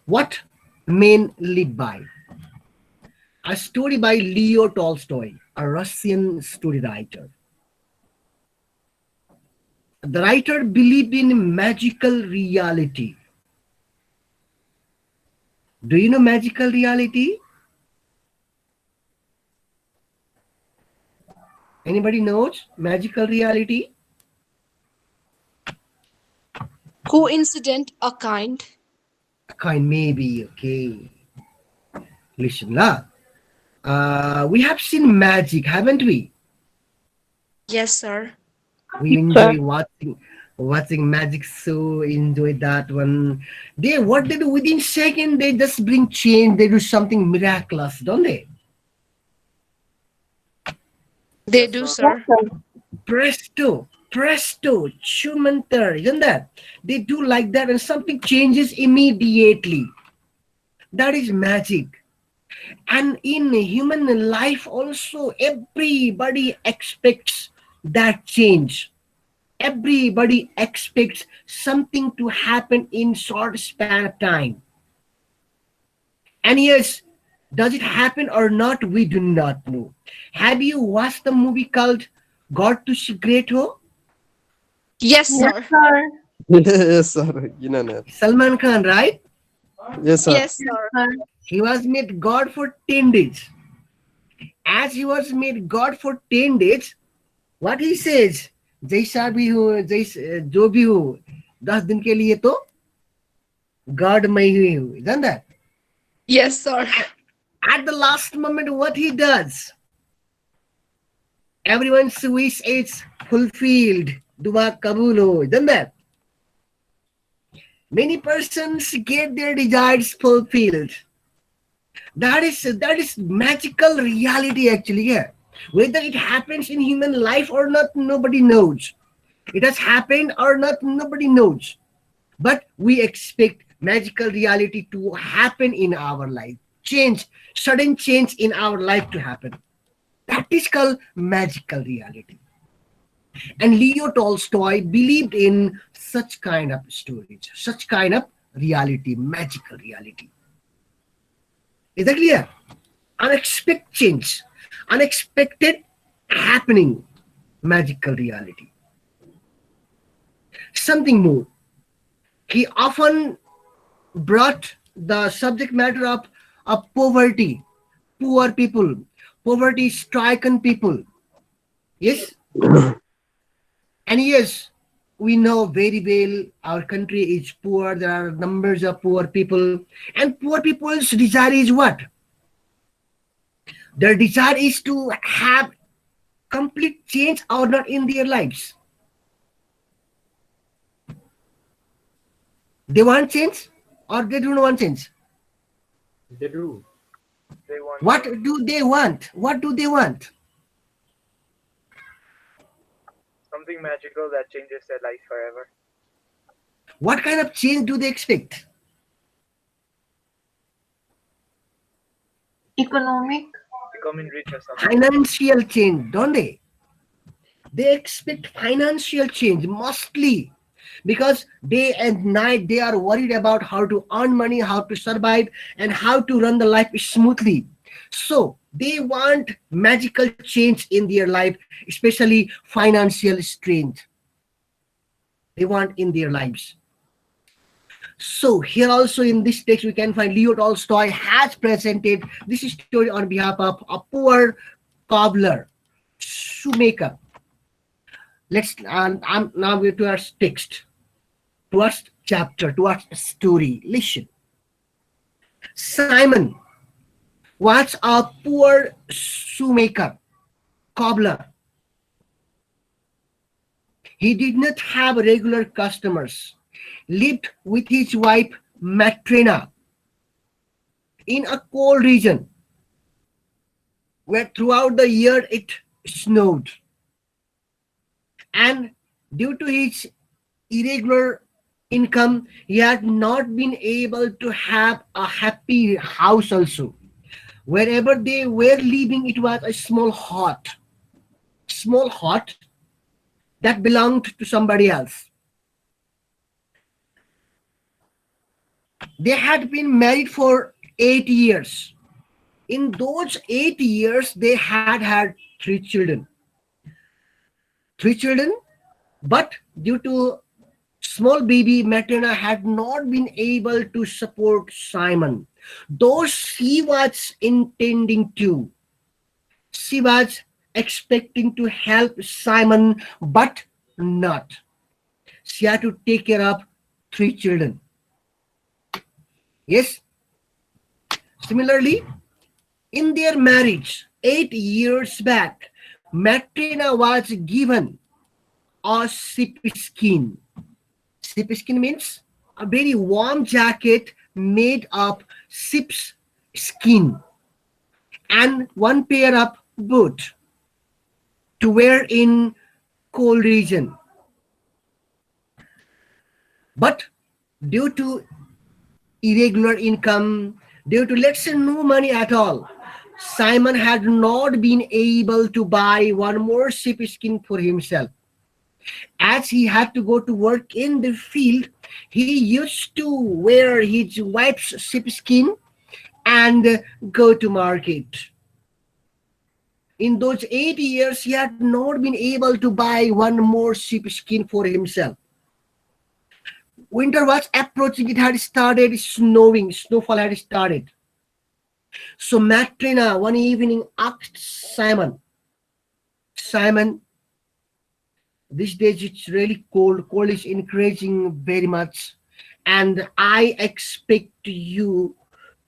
What Men Live By. A story by Leo Tolstoy, a Russian story writer. The writer believed in magical reality. Do you know magical reality? Anybody knows magical reality? Coincident a kind. Kind maybe, okay. Listen, lah. We have seen magic, haven't we? Yes, sir. We Sir. enjoy watching magic show, enjoy that one. What they do within second, they just bring change, they do something miraculous, don't they? They Yes, do, sir. Yes, sir. sir. Presto, chumantar, isn't that? They do like that and something changes immediately. That is magic. And in human life also, everybody expects that change. Everybody expects something to happen in short span of time. And yes, does it happen or not? We do not know. Have you watched the movie called God to Great Ho? Yes, Yes, sir. sir. Yes, sir. Yun. Salman Khan, right? Yes, sir. Yes, Yes, sir. sir. He was made God for 10 days. As he was made God for 10 days, what he says, जैसा भी हो जो भी हो 10 दिन के लिए तो God मैं ही हूँ, isn't that? Yes, sir. At the last moment, what he does, everyone's wish is fulfilled. Dua kabul ho, isn't that? Many persons get their desires fulfilled. That is magical reality actually. Yeah. Whether it happens in human life or not, nobody knows. It has happened or not, nobody knows. But we expect magical reality to happen in our life. Change, sudden change in our life to happen. That is called magical reality. And Leo Tolstoy believed in such kind of stories, such kind of reality, magical reality. Is that clear? Unexpected change, unexpected happening, magical reality. Something more. He often brought the subject matter of poverty, poor people, poverty stricken people. Yes? And yes, we know very well our country is poor, there are numbers of poor people, and poor people's desire is what? Their desire is to have complete change or not in their lives. They want change or they don't want change. They do. They want What change. do they want? What do they want? Something magical that changes their life forever. What kind of change do they expect? Economic. Becoming rich or something. Financial change, don't they? They expect financial change mostly because day and night they are worried about how to earn money, how to survive, and how to run the life smoothly. So they want magical change in their life, especially financial strength. They want in their lives. So here also in this text we can find Leo Tolstoy has presented this story on behalf of a poor cobbler, shoemaker. Let's I'm now going to our text, to our chapter, to our story. Listen. Simon was a poor shoemaker, cobbler. He did not have regular customers. Lived with his wife Matrena in a cold region where throughout the year it snowed. And due to his irregular income, he had not been able to have a happy house also. Wherever they were living, it was a small hut that belonged to somebody else. They had been married for 8 years. In those 8 years, they had three children. Three children, but due to small baby, Matrona had not been able to support Simon, though she was intending to. She was expecting to help Simon, but not. She had to take care of three children. Yes. Similarly, in their marriage, 8 years back, Matrina was given a sheepskin. Sheepskin means a very warm jacket made of sheep's skin and one pair of boot to wear in cold region. But due to irregular income, due to let's say no money at all, Simon had not been able to buy one more sheepskin for himself. As he had to go to work in the field, he used to wear his wife's sheepskin and go to market. In those 8 years, he had not been able to buy one more sheepskin for himself. Winter was approaching, it had started snowing, snowfall had started. So Matrina one evening asked Simon, Simon, these days it's really cold, cold is increasing very much, and I expect you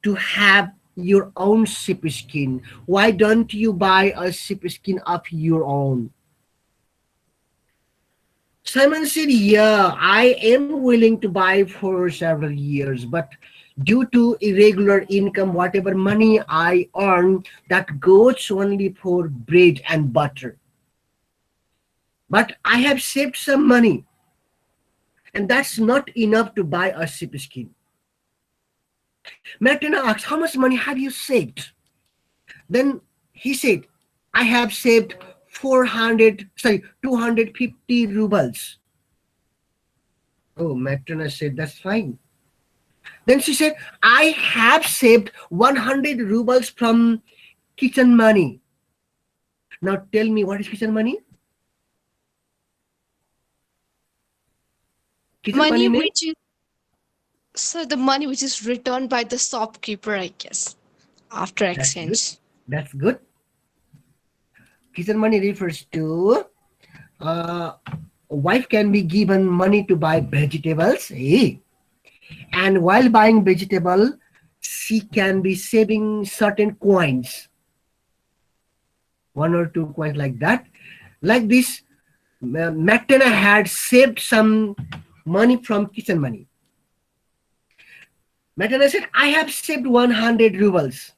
to have your own sheepskin. Why don't you buy a sheepskin of your own? Simon said, yeah, I am willing to buy for several years, but due to irregular income, whatever money I earn, that goes only for bread and butter. But I have saved some money, and that's not enough to buy a sheepskin. Martina asked, how much money have you saved? Then he said, I have saved 250 rubles. Oh, Martina said, that's fine. Then she said, I have saved 100 rubles from kitchen money. Now tell me, what is kitchen money? Kitchen money Money means, which is so the money which is returned by the shopkeeper, I guess, after that's good. exchange. That's good. Kitchen money refers to uh, a wife can be given money to buy vegetables. Hey. And while buying vegetable, she can be saving certain coins, one or two coins like that. Like this, Mactena had saved some money from kitchen money. Mactena said, I have saved 100 rubles.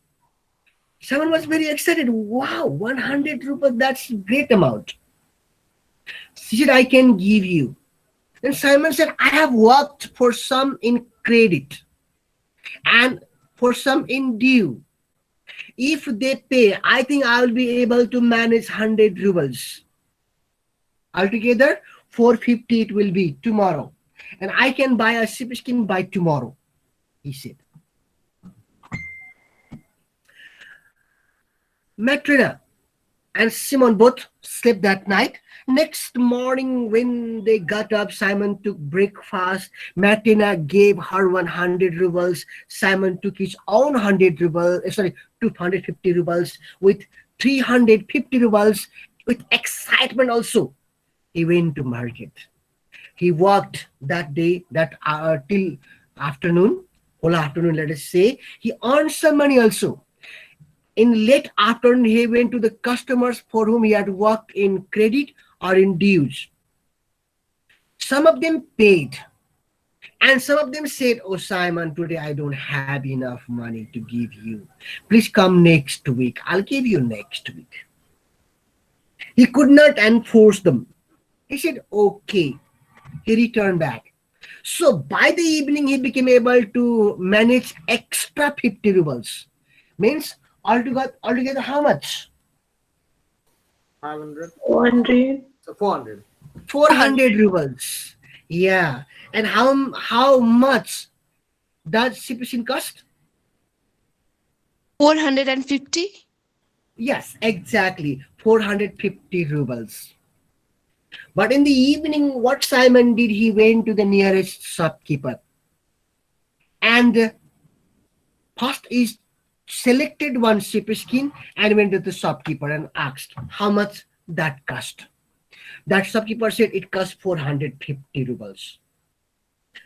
Someone was very excited. Wow, 100 rubles, that's a great amount. She said, I can give you. Then Simon said, I have worked for some in credit and for some in due. If they pay, I think I will be able to manage 100 rubles. Altogether, 450 it will be tomorrow. And I can buy a sheepskin by tomorrow, he said. Matrina and Simon both slept that night. Next morning, when they got up, Simon took breakfast. Martina gave her 100 rubles. Simon took his own 100 rubles, 250 rubles. With 350 rubles, with excitement also, he went to market. He worked that day, that till afternoon, whole afternoon, let us say. He earned some money also. In late afternoon, he went to the customers for whom he had worked in credit or in dues. Some of them paid, and some of them said, oh, Simon, today I don't have enough money to give you. Please come next week. I'll give you next week. He could not enforce them. He said, okay. He returned back. So by the evening, he became able to manage extra 50 rubles. Means altogether how much? 500. 100. So 400. 400 rubles. Yeah. And how much does CPC cost? 450? Yes, exactly. 450 rubles. But in the evening, what Simon did, he went to the nearest shopkeeper and first is selected one sheepskin and went to the shopkeeper and asked how much that cost. That shopkeeper said it cost 450 rubles.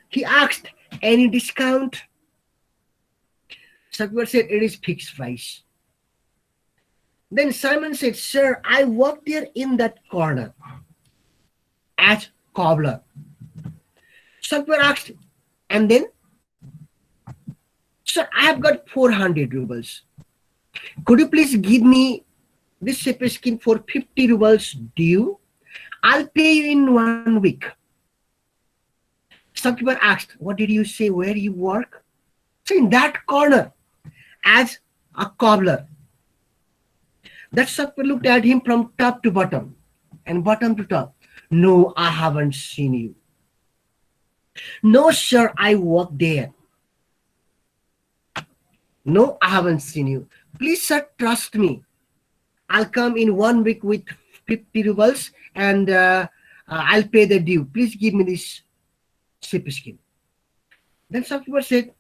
He asked any discount. Shopkeeper said it is fixed price. Then Simon said, "Sir, I work there in that corner as cobbler." Shopkeeper asked, and then, "Sir, I have got 400 rubles. Could you please give me this sheepskin for 50 rubles due? I'll pay you in 1 week." Shopkeeper asked, "What did you say? Where you work?" So in that corner as a cobbler. That shopkeeper looked at him from top to bottom and bottom to top. "No, I haven't seen you." "No, sir, I work there." "No, I haven't seen you." "Please, sir, trust me. I'll come in 1 week with 50 rubles and I'll pay the due. Please give me this sheepskin." Then shopkeeper said,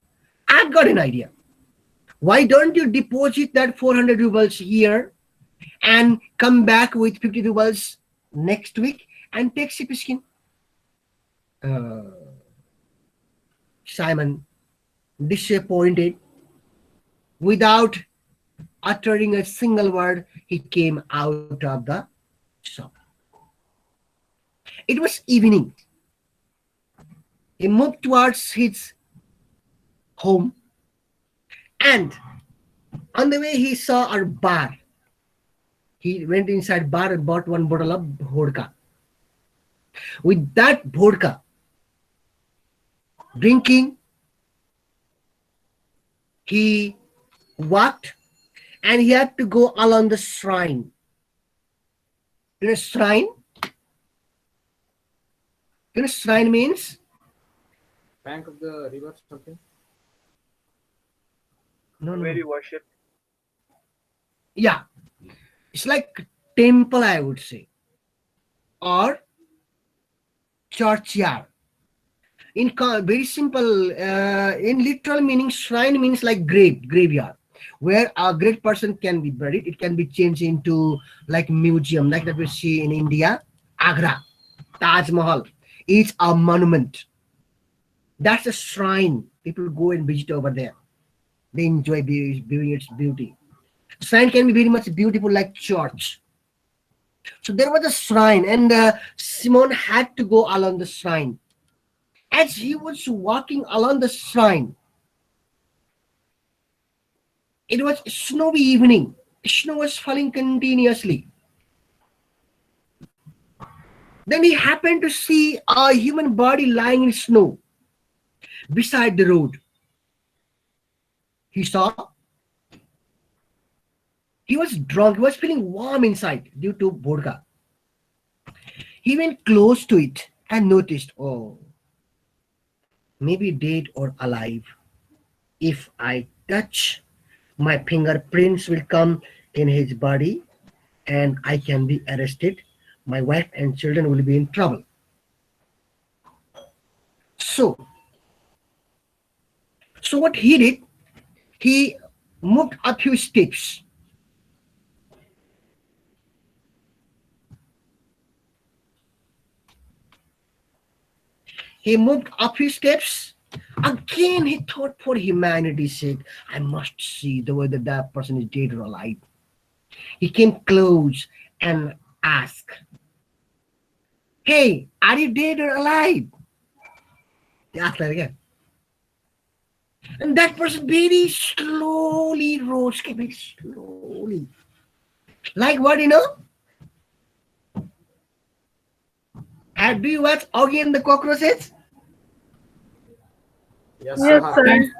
"I've got an idea. Why don't you deposit that 400 rubles here and come back with 50 rubles next week and take sheepskin?" Uh, Simon, disappointed, without uttering a single word, he came out of the shop. It was evening. He moved towards his home, and on the way he saw a bar. He went inside bar and bought one bottle of vodka. With that vodka, drinking, he walked and he had to go along the shrine. You know shrine? You know shrine means? Bank of the river something. No. Where you worship. Yeah. It's like temple, I would say. Or churchyard. Very simple, in literal meaning, shrine means like graveyard, where a great person can be buried. It can be changed into like museum, like that we see in India, Agra, Taj Mahal. It's a monument. That's a shrine. People go and visit over there. They enjoy viewing its beauty. Shrine can be very much beautiful, like church. So there was a shrine, and Simon had to go along the shrine. As he was walking along the shrine, it was snowy evening. Snow was falling continuously. Then he happened to see a human body lying in snow beside the road. He saw he was drunk. He was feeling warm inside due to vodka. He went close to it and noticed, oh, maybe dead or alive. If I touch, my fingerprints will come in his body and I can be arrested. My wife and children will be in trouble. So what he did, he moved a few steps. He moved a few steps. Again, he thought, for humanity's sake, I must see the whether that person is dead or alive. He came close and asked, "Hey, are you dead or alive?" He asked that again. And that person very slowly rose, very slowly. Like what, do you watch Augie and the Cockroaches? Yes, Yes, sir. sir.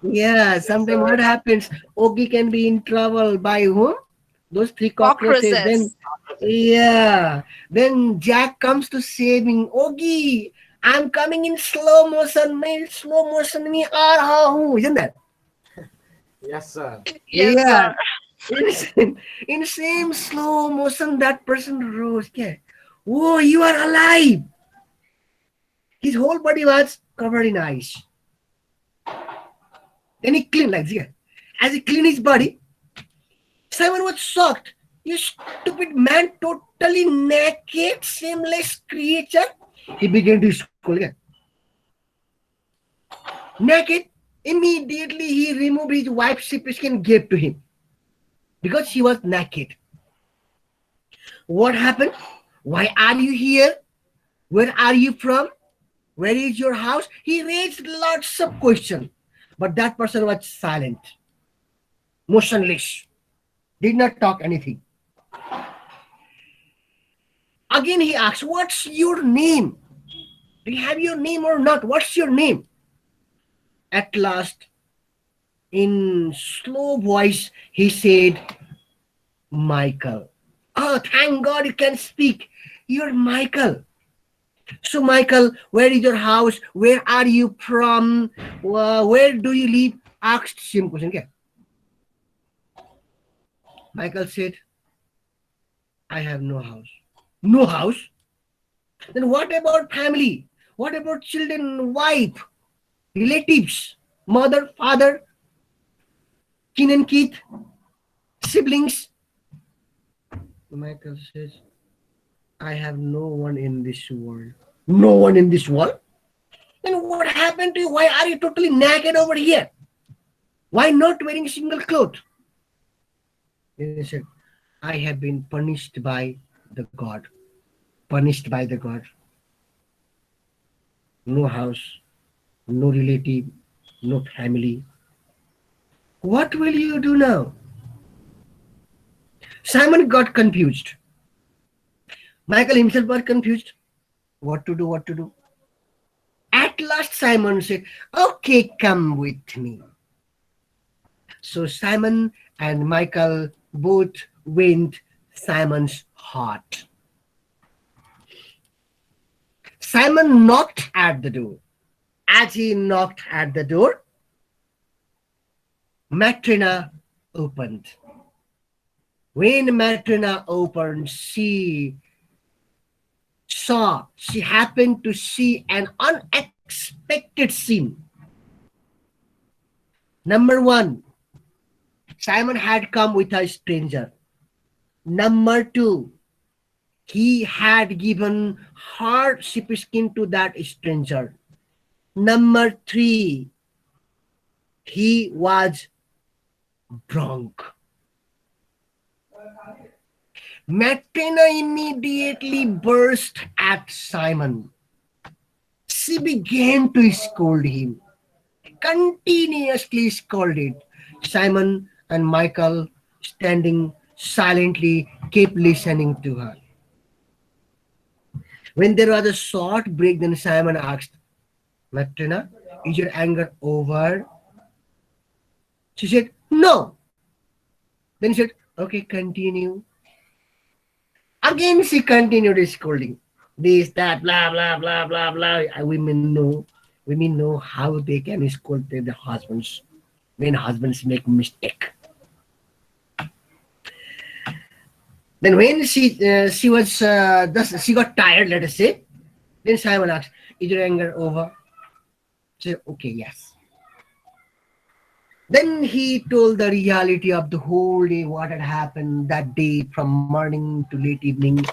Yeah, sometimes what happens? Augie can be in trouble by whom? Those three cockroaches. Then, Cockroaches. yeah. Then Jack comes to saving Augie. I'm coming in slow motion, me slow motion, me ah, isn't that? Yes, sir. Yes, Yeah. sir. In same slow motion, that person rose. Yeah. Oh, you are alive. His whole body was covered in ice. Then he cleaned like this. As he cleaned his body, Simon was shocked. You stupid man, totally naked, shameless creature. He began to scold again. Naked, immediately he removed his wife's sheepskin and gave to him because she was naked. What happened? Why are you here? Where are you from? Where is your house? He raised lots of questions, but that person was silent, motionless, did not talk anything. Again, he asked, "What's your name? Do you have your name or not? What's your name?" At last, in slow voice, he said, "Michael." Oh, thank God you can speak. You're Michael. So, Michael, where is your house? Where are you from? Where do you live? Asked same question. Okay? Michael said, "I have no house." No house? Then what about family? What about children, wife, relatives, mother, father, kin and kith, siblings? Michael says, "I have no one in this world." No one in this world? Then what happened to you? Why are you totally naked over here? Why not wearing a single cloth? Then he said, "I have been punished by the God. Punished by the God. No house, no relative, no family. What will you do now?" Simon got confused. Michael himself was confused. What to do, what to do. At last, Simon said, "Okay, come with me." So Simon and Michael both went Simon's hut. Simon knocked at the door. As he knocked at the door, Matrina opened. When Matrina opened, she happened to see an unexpected scene. Number one, Simon had come with a stranger. Number two, he had given her sheepskin to that stranger. Number three, he was drunk. Matrina immediately burst at Simon. She began to scold him, continuously scolded. Simon and Michael, standing silently, kept listening to her. When there was a short break, then Simon asked, "Matrina, is your anger over?" She said, "No." Then he said, "Okay, continue." Again, she continued scolding. This, that, blah, blah, blah, blah, blah. Women know how they can scold their husbands when husbands make mistake. Then when she was she got tired, let us say. Then Simon asked, "Is your anger over?" She said, "Okay, yes." Then he told the reality of the whole day, what had happened that day from morning to late evening.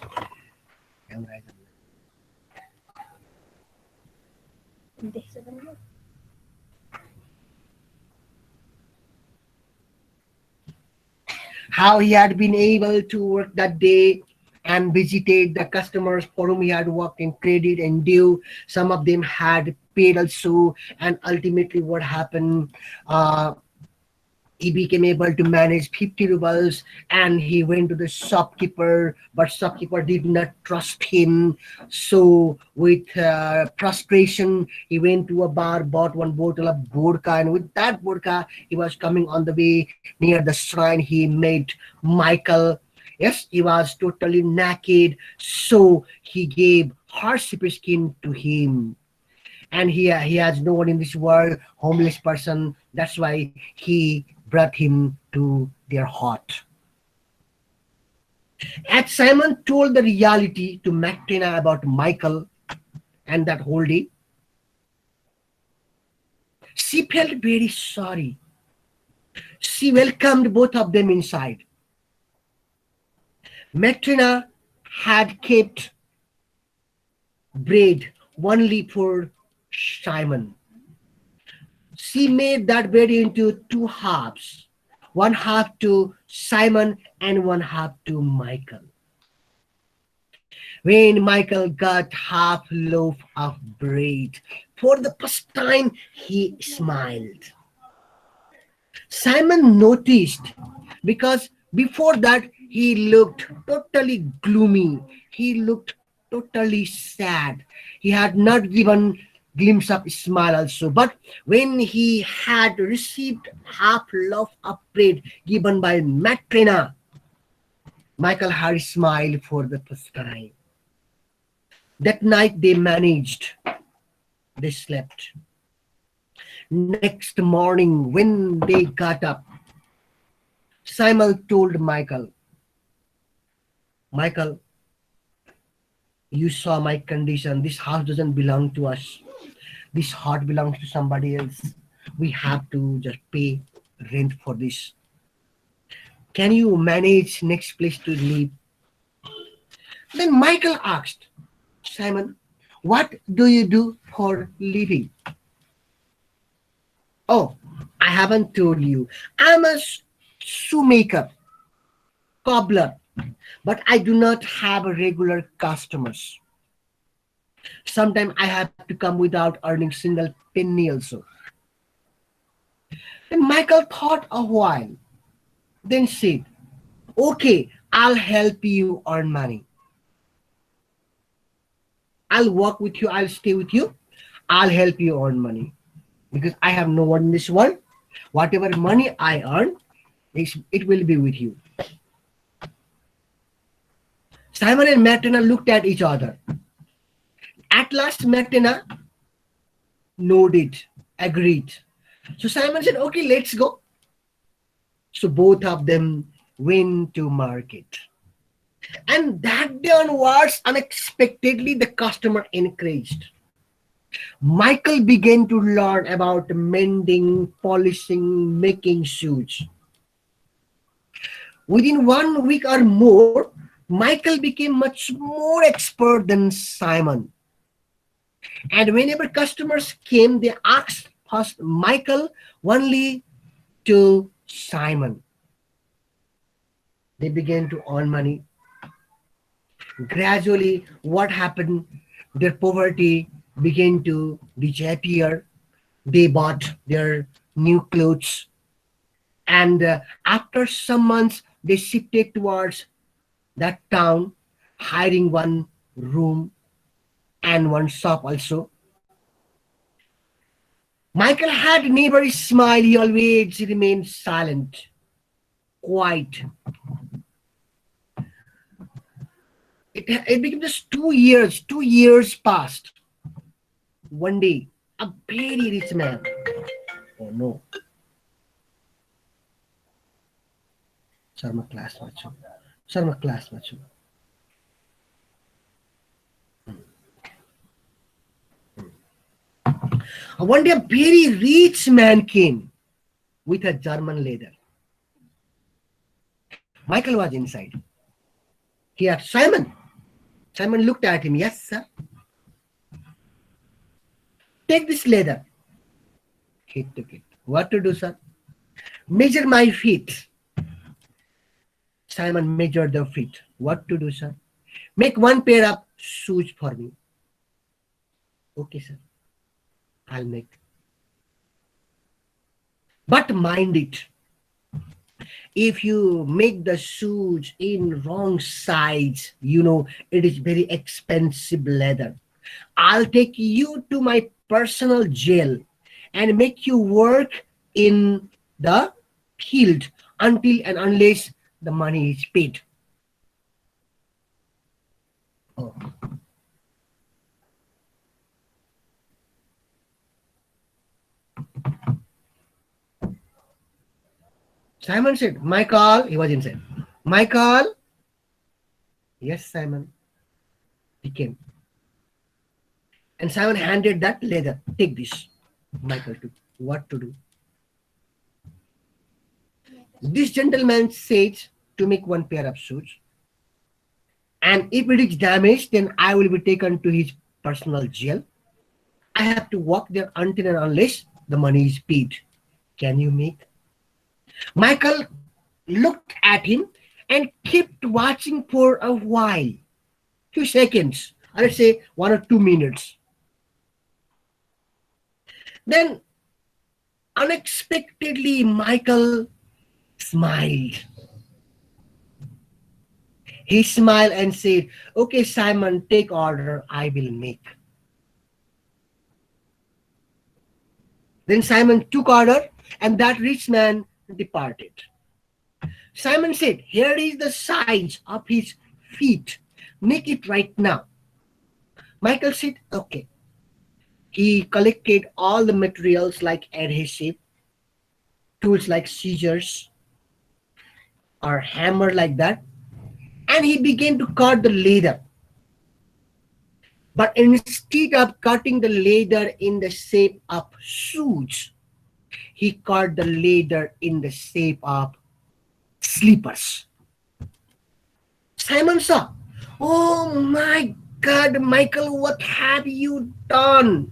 How he had been able to work that day and visited the customers for whom he had worked in credit and due. Some of them had paid also, and ultimately what happened, he became able to manage 50 rubles, and he went to the shopkeeper, but shopkeeper did not trust him. So with frustration, he went to a bar, bought one bottle of vodka, and with that vodka he was coming on the way near the shrine. He met Michael. Yes, he was totally naked, so he gave hardships came to him, and he has no one in this world, homeless person. That's why he brought him to their hut. As Simon told the reality to Mactrina about Michael and that whole day, she felt very sorry. She welcomed both of them inside. Mactrina had kept bread only for Simon. She made that bread into two halves, one half to Simon and one half to Michael. When Michael got half loaf of bread, for the first time he smiled. Simon noticed because before that he looked totally gloomy. He looked totally sad. He had not given glimpse of smile also. But when he had received half loaf of bread given by Matrina, Michael had smiled for the first time. That night they managed. They slept. Next morning, when they got up, Simon told Michael, Michael, you saw my condition. This house doesn't belong to us. This heart belongs to somebody else. We have to just pay rent for this. Can you manage next place to live? Then Michael asked, Simon, what do you do for living? Oh, I haven't told you. I'm a shoemaker, cobbler, but I do not have regular customers. Sometimes I have to come without earning single penny also. Then Michael thought a while, then said, okay, I'll help you earn money. I'll work with you, I'll stay with you, I'll help you earn money. Because I have no one in this world. Whatever money I earn, it will be with you. Simon and Martina looked at each other. At last, Martina nodded, agreed. So Simon said, okay, let's go. So both of them went to market. And that day onwards, unexpectedly, the customer increased. Michael began to learn about mending, polishing, making shoes. Within 1 week or more, Michael became much more expert than Simon. And whenever customers came, they asked first Michael only to Simon. They began to earn money. Gradually, what happened? Their poverty began to disappear. They bought their new clothes. And after some months, they shifted towards that town, hiring one room and one shop also. Michael had never smiled. He always remained silent, quiet. It became just 2 years. 2 years passed. One day, a very rich man. Oh no. Sharma class macho. Sharma class macho. One day, a very rich man came with a German leather. Michael was inside. He asked, Simon. Simon looked at him. Yes, sir. Take this leather. He took it. What to do, sir? Measure my feet. Simon measured the feet. What to do, sir? Make one pair of shoes for me. Okay, sir. I'll make. But mind it, if you make the shoes in wrong size, it is very expensive leather. I'll take you to my personal jail and make you work in the field until and unless the money is paid. Oh. Simon said, Michael, he was inside. Michael, yes, Simon. He came. And Simon handed that leather. Take this. Michael took. What to do? This gentleman said to make one pair of shoes. And if it is damaged, then I will be taken to his personal jail. I have to work there until and unless the money is paid. Can you make? Michael looked at him and kept watching for a while. 2 seconds. Let's say 1 or 2 minutes. Then unexpectedly Michael smiled. He smiled and said, okay, Simon, take order, I will make. Then Simon took order and that rich man departed. Simon said, here is the size of his feet. Make it right now. Michael said, okay. He collected all the materials like adhesive, tools like scissors or hammer like that, and he began to cut the leather. But instead of cutting the leather in the shape of shoes, he cut the leather in the shape of slippers. Simon saw, oh my God, Michael, what have you done?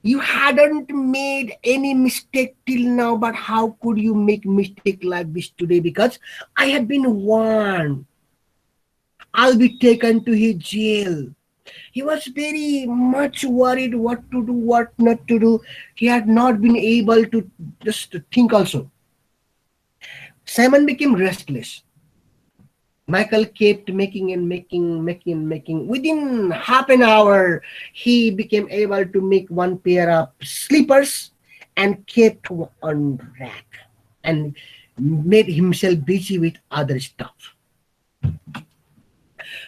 You hadn't made any mistake till now, but how could you make mistake like this today? Because I had been warned. I'll be taken to his jail. He was very much worried what to do, what not to do. He had not been able to just think also. Simon became restless. Michael kept making and making, making and making. Within half an hour, he became able to make one pair of slippers and kept on rack and made himself busy with other stuff.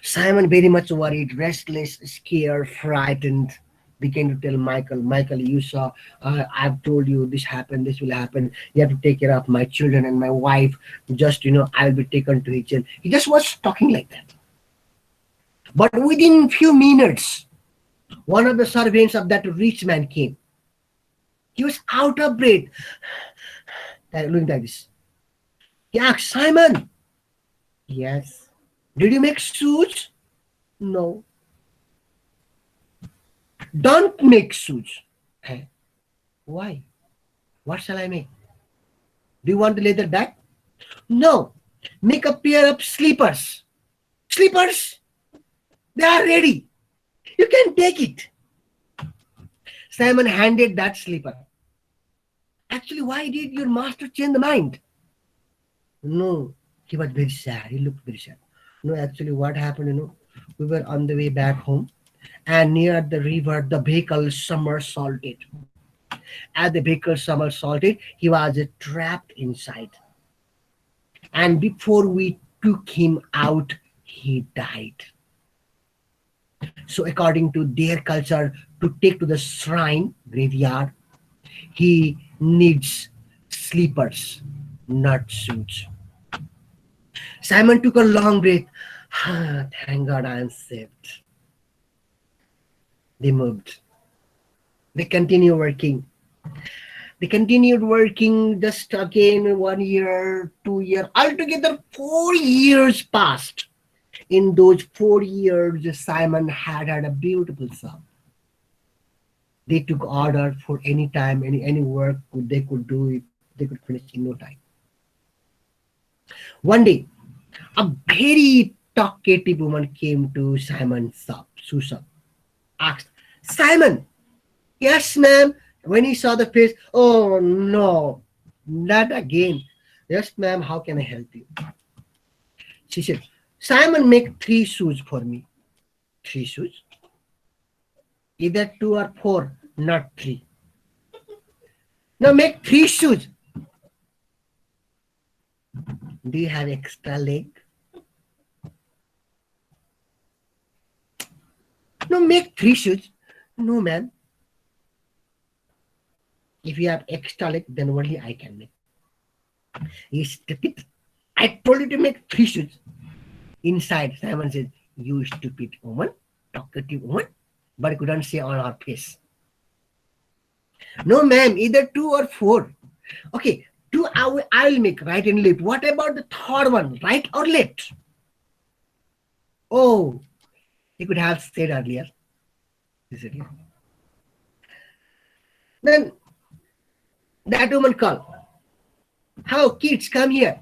Simon, very much worried, restless, scared, frightened, began to tell Michael, Michael, you saw, I've told you this happened, this will happen. You have to take care of my children and my wife. Just, I'll be taken to his jail. He just was talking like that. But within few minutes, one of the servants of that rich man came. He was out of breath, looking like this. He asked, Simon, yes. Did you make shoes? No. Don't make shoes. Eh? Why? What shall I make? Do you want the leather back? No. Make a pair of slippers. Slippers? They are ready. You can take it. Simon handed that slipper. Actually, why did your master change the mind? No. He was very sad. He looked very sad. No, actually, what happened, we were on the way back home, and near the river, the vehicle somersaulted. As the vehicle somersaulted, he was trapped inside. And before we took him out, he died. So according to their culture, to take to the shrine, graveyard, he needs slippers, not shoes. Simon took a long breath. Thank God I am saved. They moved. They continued working. They continued working just again 1 year, 2 years, altogether 4 years passed. In those 4 years, Simon had a beautiful son. They took order for any time, any work they could do it. They could finish in no time. One day, a very talkative woman came to Simon's shop, shoe shop, asked, Simon, yes, ma'am. When he saw the face, oh no, not again. Yes, ma'am, how can I help you? She said, Simon, make 3 shoes for me. 3 shoes? Either 2 or 4, not 3. Now make 3 shoes. Do you have extra leg? No, make 3 shoes. No, ma'am. If you have extra leg, then only I can make. You stupid. I told you to make three shoes. Inside, Simon says, you stupid woman, talkative woman. But he couldn't say on her face. No, ma'am, either two or four. Okay, two I will make right and left. What about the third one, right or left? Oh, he could have said earlier. He said, yeah. Then that woman called. How, kids, come here.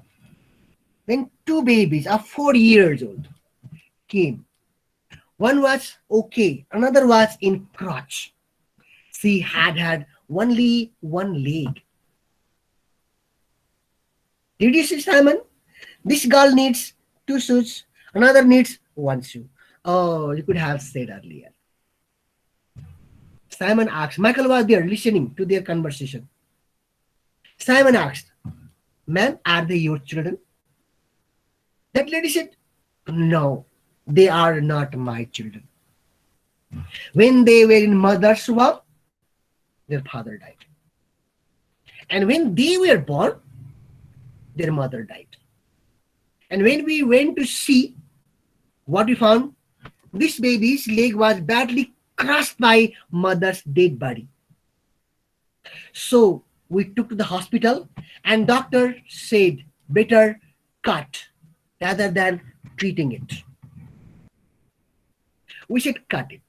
Then two babies of 4 years old came. One was okay, another was in crotch. She had only one leg. Did you see, Simon? This girl needs two shoes, another needs one shoe. Oh, you could have said earlier. Simon asked. Michael was there listening to their conversation. Simon asked, ma'am, are they your children? That lady said, no, they are not my children. When they were in mother's womb, their father died. And when they were born, their mother died. And when we went to see what we found, this baby's leg was badly crushed by mother's dead body. So we took to the hospital and doctor said better cut rather than treating it. We said cut it.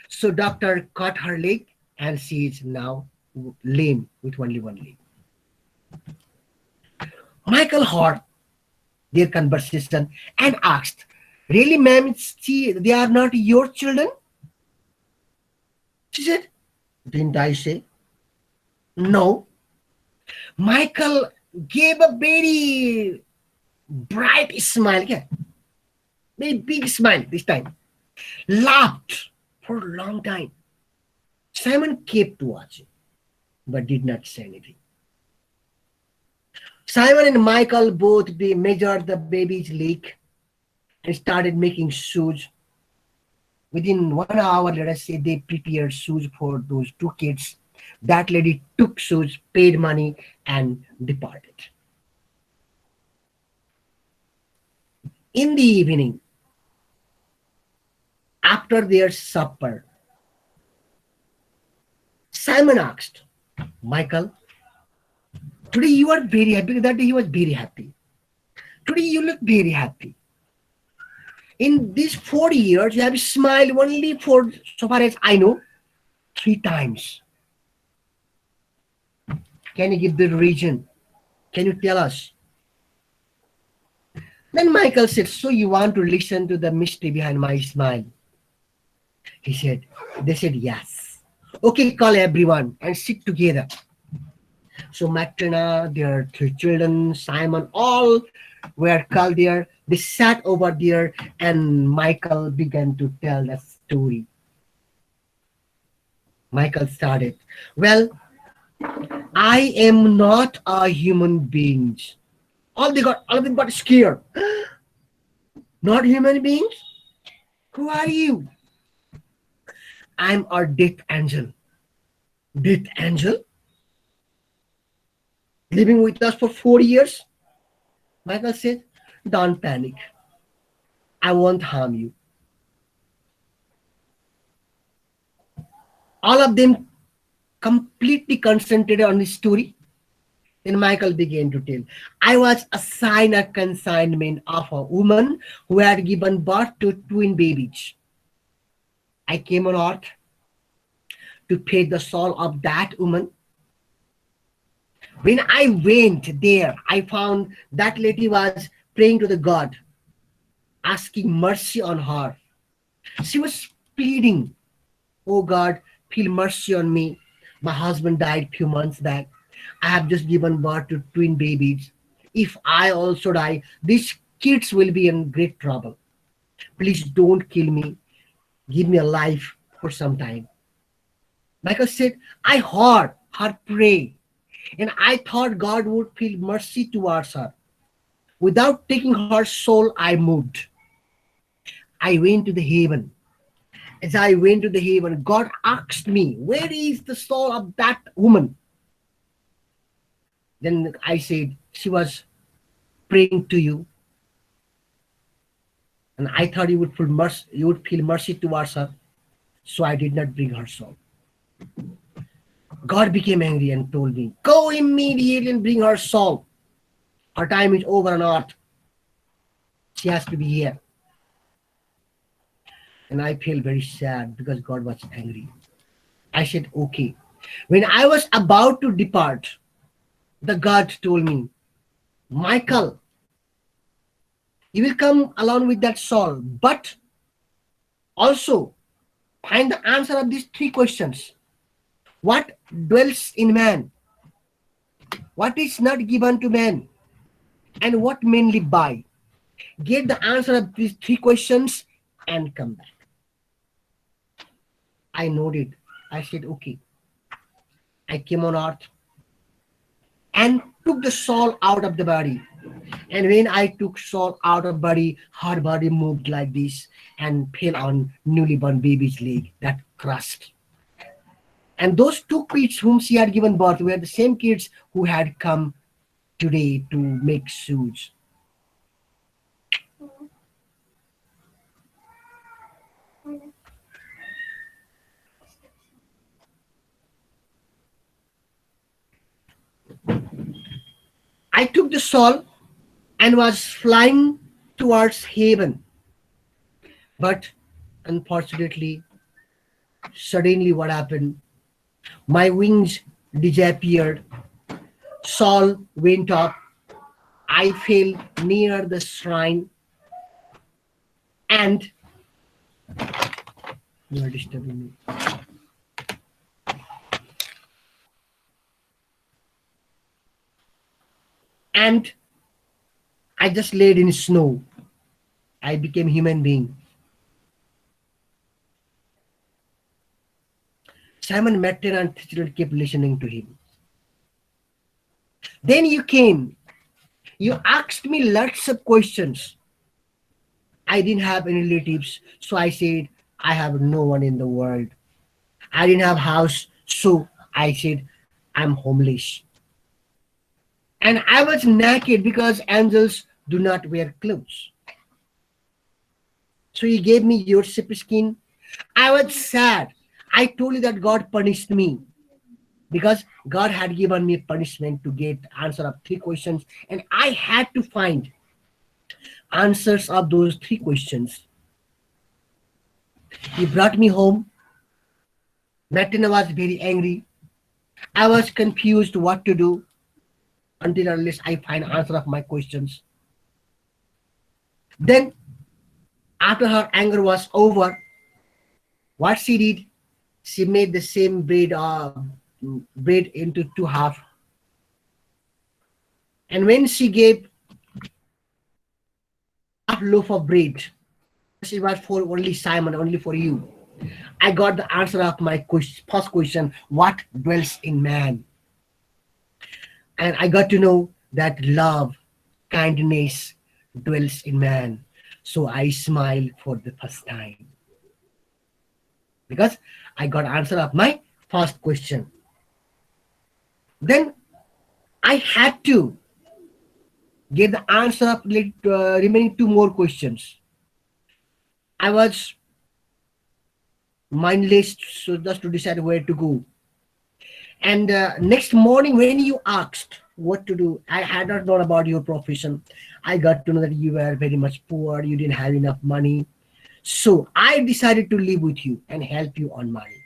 So doctor cut her leg and she is now lame with only one leg. Michael heard their conversation and asked, really, ma'am, they are not your children? She said, didn't I say? No. Michael gave a very bright smile, yeah, very big smile this time. Laughed for a long time. Simon kept watching, but did not say anything. Simon and Michael both they measured the baby's leg and started making shoes. Within 1 hour, let us say, they prepared shoes for those two kids. That lady took shoes, paid money, and departed. In the evening, after their supper, Simon asked, Michael, today you are very happy. That day he was very happy. Today you look very happy. In these 40 years, you have smiled only for, so far as I know, 3 times. Can you give the reason? Can you tell us? Then Michael said, so you want to listen to the mystery behind my smile? They said, yes. Okay, call everyone and sit together. So Matrina, their 3 children, Simon, all were called there. They sat over there and Michael began to tell the story. Michael started, well, I am not a human being. All of them got scared. Not human beings? Who are you? I'm a death angel. Death angel? Living with us for 4 years? Michael said, don't panic. I won't harm you. All of them completely concentrated on his story. Then Michael began to tell, I was assigned a consignment of a woman who had given birth to twin babies. I came on earth to feed the soul of that woman. When I went there, I found that lady was praying to the God, asking mercy on her. She was pleading, oh God, feel mercy on me. My husband died few months back. I have just given birth to twin babies. If I also die, these kids will be in great trouble. Please don't kill me. Give me a life for some time. Michael said, I heard her pray, and I thought God would feel mercy towards her. Without taking her soul, I moved. I went to the heaven. As I went to the heaven, God asked me, where is the soul of that woman? Then I said, she was praying to you, and I thought you would feel mercy towards her, so I did not bring her soul. God became angry and told me, "Go immediately and bring her soul. Her time is over on earth. She has to be here." And I felt very sad because God was angry. I said, "Okay." When I was about to depart, the God told me, "Michael, you will come along with that soul, but also find the answer of these three questions. What dwells in man? What is not given to man? And what men live by? Get the answer of these three questions and come back." I nodded. I said, "Okay." I came on earth and took the soul out of the body. And when I took soul out of body, her body moved like this and fell on newly born baby's leg that crushed. And those two kids whom she had given birth were the same kids who had come today to make shoes. I took the soul and was flying towards heaven. But unfortunately, suddenly what happened? My wings disappeared. Soul went up. I fell near the shrine, and you are disturbing me. And I just laid in snow. I became human being. Simon Martin and Fitzgerald kept listening to him. Then you came. You asked me lots of questions. I didn't have any relatives, so I said, "I have no one in the world." I didn't have house, so I said, "I'm homeless." And I was naked because angels do not wear clothes. So you gave me your skin. I was sad. I told you that God punished me because God had given me punishment to get answer of three questions, and I had to find answers of those three questions. He brought me home. Martina was very angry. I was confused what to do until unless I find answer of my questions. Then, after her anger was over, what she did, she made the same bread into two half. And when she gave half loaf of bread, it was for only Simon, only for you. I got the answer of my first question: what dwells in man? And I got to know that love, kindness dwells in man. So I smiled for the first time because I got answer of my first question. Then I had to get the answer of remaining two more questions. I was mindless, so just to decide where to go. And next morning, when you asked what to do, I had not known about your profession. I got to know that you were very much poor, you didn't have enough money. So I decided to live with you and help you on money.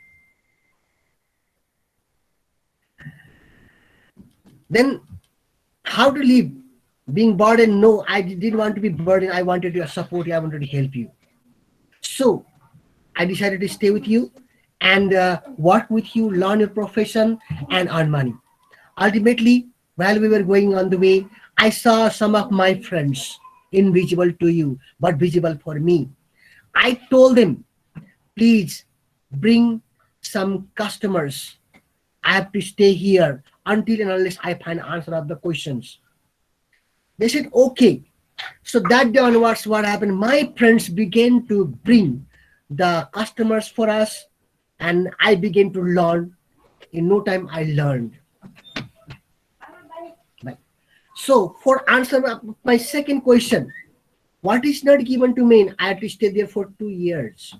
Then, how to live? Being burdened? No, I didn't want to be burdened. I wanted to support you, I wanted to help you. So I decided to stay with you and work with you, learn your profession, and earn money. Ultimately, while we were going on the way, I saw some of my friends, invisible to you, but visible for me. I told them, "Please bring some customers. I have to stay here until and unless I find answer of the questions." They said, "Okay." So that day onwards, what happened? My friends began to bring the customers for us, and I began to learn. In no time, I learned. Right. So, for answer my second question, what is not given to men? I had to stay there for 2 years.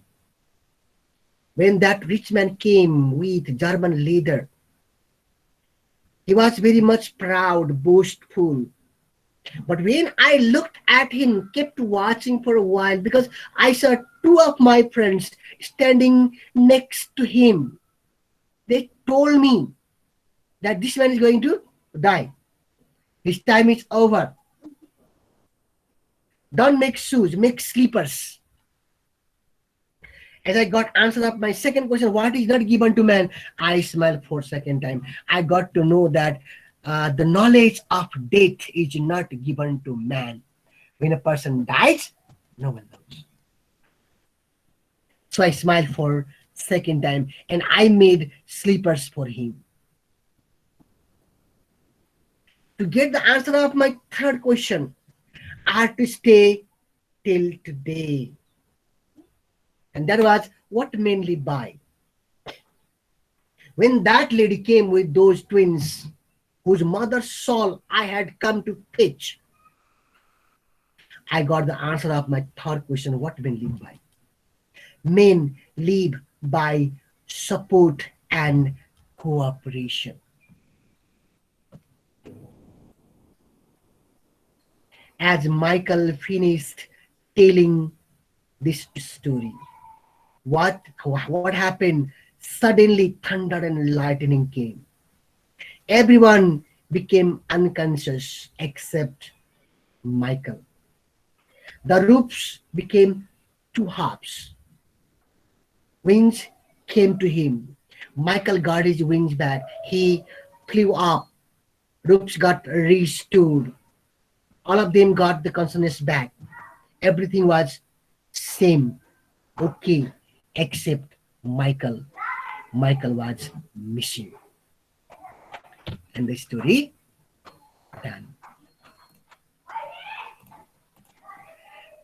When that rich man came with German leather, he was very much proud, boastful. But when I looked at him, kept watching for a while because I saw two of my friends standing next to him. They told me that this man is going to die. His time is over. Don't make shoes, make slippers. As I got answer of my second question, what is not given to man? I smiled for second time. I got to know that the knowledge of death is not given to man. When a person dies, no one knows. So I smiled for second time and I made slippers for him. To get the answer of my third question, I had to stay till today. And that was what men live by. When that lady came with those twins, whose mother's soul I had come to fetch, I got the answer of my third question, what men live by. Men live by support and cooperation. As Michael finished telling this story, what happened? Suddenly thunder and lightning came. Everyone became unconscious except Michael. The roofs became two halves. Wings came to him. Michael got his wings back. He flew up. Roofs got restored. All of them got the consciousness back. Everything was same, okay, except Michael. Michael was missing. And the story done.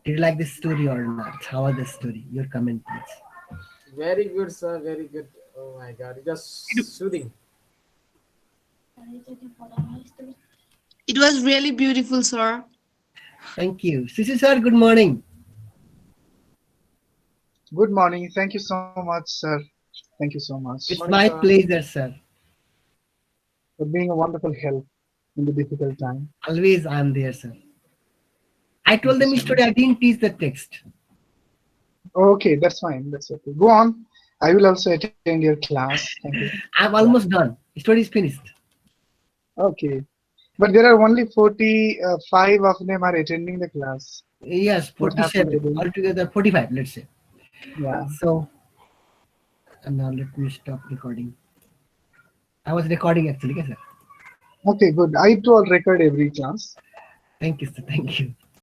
Did you like this story or not? How was the story? Your comment, please. Very good, sir. Very good. Oh my God, just soothing. It was really beautiful, sir. Thank you. Sisi sir, good morning. Good morning. Thank you so much, sir. Thank you so much It's Morning, my sir. pleasure, sir. for being a wonderful help in the difficult time. Always I am there, sir. I Thank told you them so yesterday much. I didn't teach the text. Okay, that's fine. That's okay. Go on. I will also attend your class. Thank you. I'm Yeah. almost done. Story is finished. Okay. But there are only 45 of them are attending the class. Yes, What happened 47. today? Altogether 45, let's say. Yeah. So, and now let me stop recording. I was recording actually, yes, sir. Okay, good. I too will record every class. Thank you, sir. Thank you.